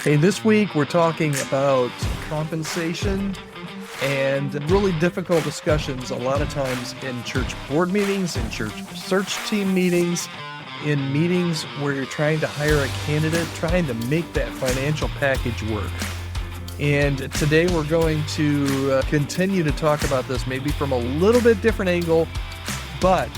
Hey, this week we're talking about compensation and really difficult discussions a lot of times in church board meetings, in church search team meetings, in meetings where you're trying to hire a candidate, trying to make that financial package work. And today we're going to continue to talk about this maybe from a little bit different angle, but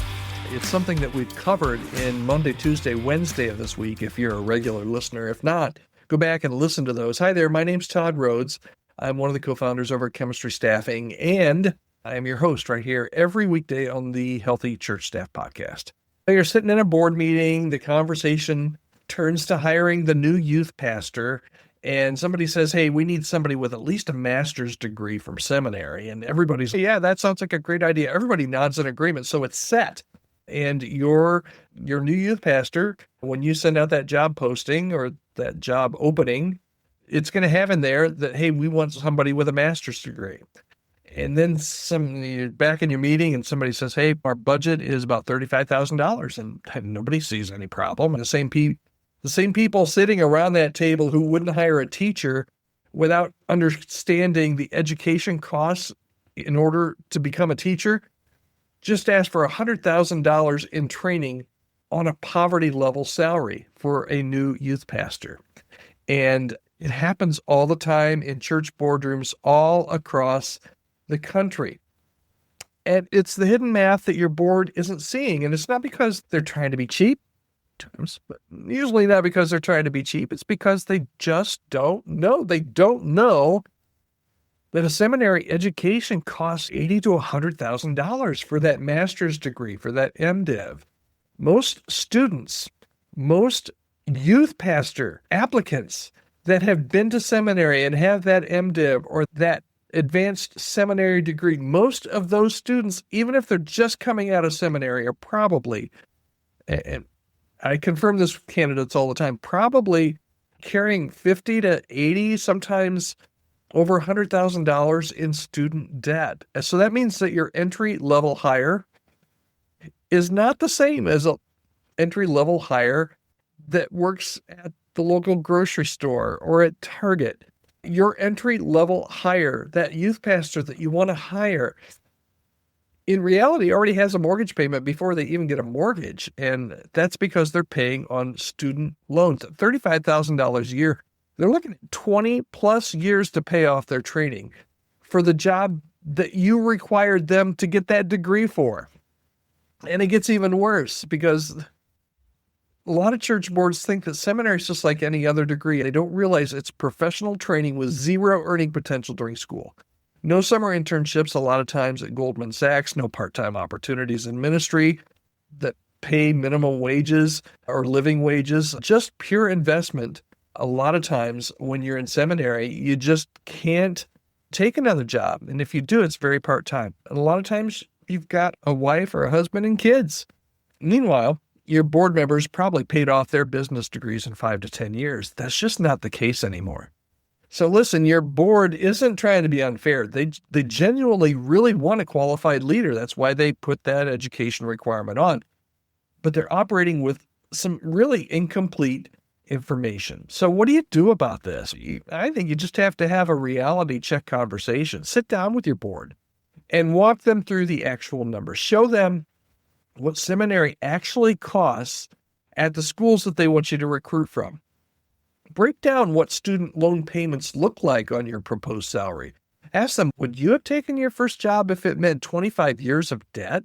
it's something that we've covered in Monday, Tuesday, Wednesday of this week if you're a regular listener. If not, go back and listen to those. Hi there, my name's Todd Rhoades. I'm one of the co-founders over at Chemistry Staffing, and I am your host right here every weekday on the Healthy Church Staff Podcast. You're sitting in a board meeting, the conversation turns to hiring the new youth pastor, and somebody says, hey, we need somebody with at least a master's degree from seminary. And everybody's, yeah, that sounds like a great idea. Everybody nods in agreement, so it's set. And your new youth pastor, when you send out that job posting or that job opening, it's going to have in there that, hey, we want somebody with a master's degree. And then you're back in your meeting and somebody says, hey, our budget is about $35,000, and nobody sees any problem. And the same people sitting around that table who wouldn't hire a teacher without understanding the education costs in order to become a teacher just asked for $100,000 in training on a poverty level salary for a new youth pastor. And it happens all the time in church boardrooms all across the country. And it's the hidden math that your board isn't seeing. And it's not because they're trying to be cheap, but usually not because they're trying to be cheap. It's because they just don't know. They don't know that a seminary education costs $80,000 to $100,000 for that master's degree, for that MDiv. Most students, most youth pastor applicants that have been to seminary and have that MDiv or that advanced seminary degree, most of those students, even if they're just coming out of seminary, are probably, and I confirm this with candidates all the time, probably carrying 50 to 80, sometimes over $100,000 in student debt. So that means that your entry-level hire is not the same as an entry-level hire that works at the local grocery store or at Target. Your entry-level hire, that youth pastor that you want to hire, in reality already has a mortgage payment before they even get a mortgage. And that's because they're paying on student loans. $35,000 a year. They're looking at 20 plus years to pay off their training for the job that you required them to get that degree for. And it gets even worse because a lot of church boards think that seminary is just like any other degree. They don't realize it's professional training with zero earning potential during school. No summer internships a lot of times at Goldman Sachs, no part-time opportunities in ministry that pay minimum wages or living wages, just pure investment. A lot of times when you're in seminary, you just can't take another job. And if you do, it's very part-time. And a lot of times you've got a wife or a husband and kids. Meanwhile, your board members probably paid off their business degrees in 5 to 10 years. That's just not the case anymore. So listen, your board isn't trying to be unfair. They genuinely really want a qualified leader. That's why they put that education requirement on. But they're operating with some really incomplete information. So what do you do about this? I think you just have to have a reality check conversation. Sit down with your board and walk them through the actual numbers. Show them what seminary actually costs at the schools that they want you to recruit from. Break down what student loan payments look like on your proposed salary. Ask them, would you have taken your first job if it meant 25 years of debt?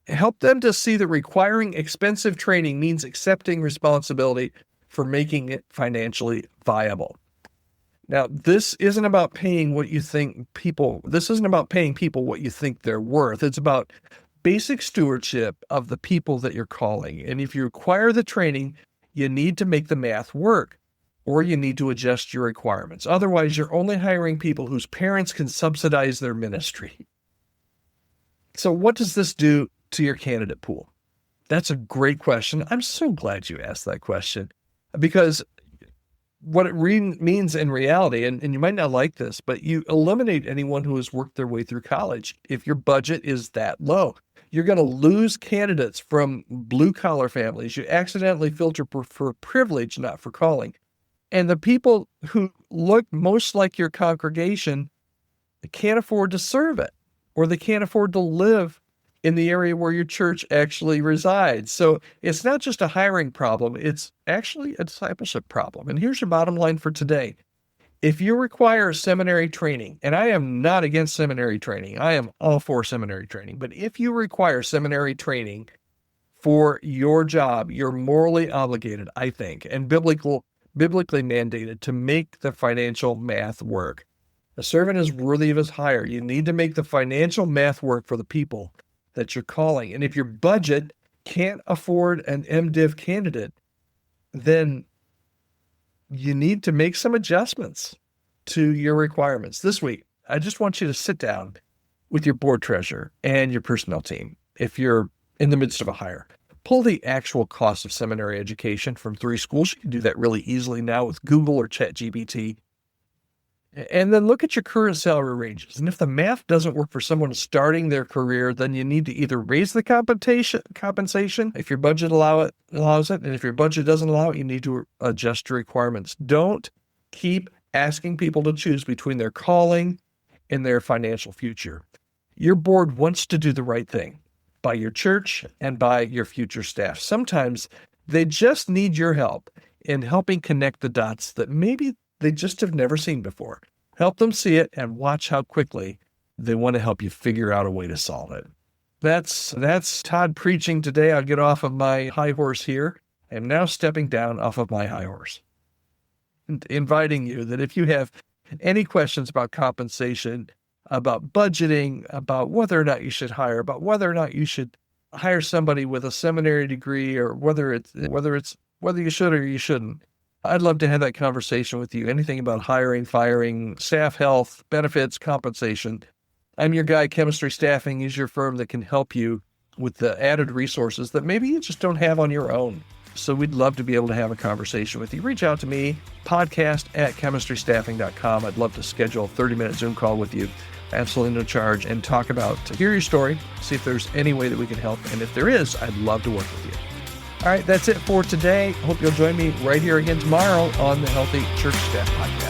Help them to see that requiring expensive training means accepting responsibility for making it financially viable. Now, this isn't about paying what you think people, this isn't about paying people what you think they're worth. It's about basic stewardship of the people that you're calling. And if you require the training, you need to make the math work, or you need to adjust your requirements. Otherwise, you're only hiring people whose parents can subsidize their ministry. So what does this do to your candidate pool? That's a great question. I'm so glad you asked that question. Because what it means in reality, and you might not like this, but you eliminate anyone who has worked their way through college if your budget is that low. You're going to lose candidates from blue-collar families. You accidentally filter for privilege, not for calling. And the people who look most like your congregation can't afford to serve it, or they can't afford to live in the area where your church actually resides. So it's not just a hiring problem, it's actually a discipleship problem. And here's your bottom line for today. If you require seminary training, and I am not against seminary training, I am all for seminary training, but if you require seminary training for your job, you're morally obligated, I think, and biblically mandated to make the financial math work. A servant is worthy of his hire. You need to make the financial math work for the people that you're calling. And if your budget can't afford an MDiv candidate, then you need to make some adjustments to your requirements. This week, I just want you to sit down with your board treasurer and your personnel team. If you're in the midst of a hire, pull the actual cost of seminary education from 3 schools. You can do that really easily now with Google or ChatGPT. And then look at your current salary ranges. And if the math doesn't work for someone starting their career, then you need to either raise the compensation if your budget allows it. And if your budget doesn't allow it, you need to adjust your requirements. Don't keep asking people to choose between their calling and their financial future. Your board wants to do the right thing by your church and by your future staff. Sometimes they just need your help in helping connect the dots that maybe they just have never seen before. Help them see it and watch how quickly they want to help you figure out a way to solve it. That's Todd preaching today. I'll get off of my high horse here. I am now stepping down off of my high horse and inviting you that if you have any questions about compensation, about budgeting, about whether or not you should hire, about whether or not you should hire somebody with a seminary degree, or whether you should or you shouldn't, I'd love to have that conversation with you. Anything about hiring, firing, staff health, benefits, compensation. I'm your guy. Chemistry Staffing is your firm that can help you with the added resources that maybe you just don't have on your own. So we'd love to be able to have a conversation with you. Reach out to me, podcast@chemistrystaffing.com. I'd love to schedule a 30-minute Zoom call with you, absolutely no charge, and hear your story, see if there's any way that we can help. And if there is, I'd love to work with you. All right, that's it for today. Hope you'll join me right here again tomorrow on the Healthy Church Staff Podcast.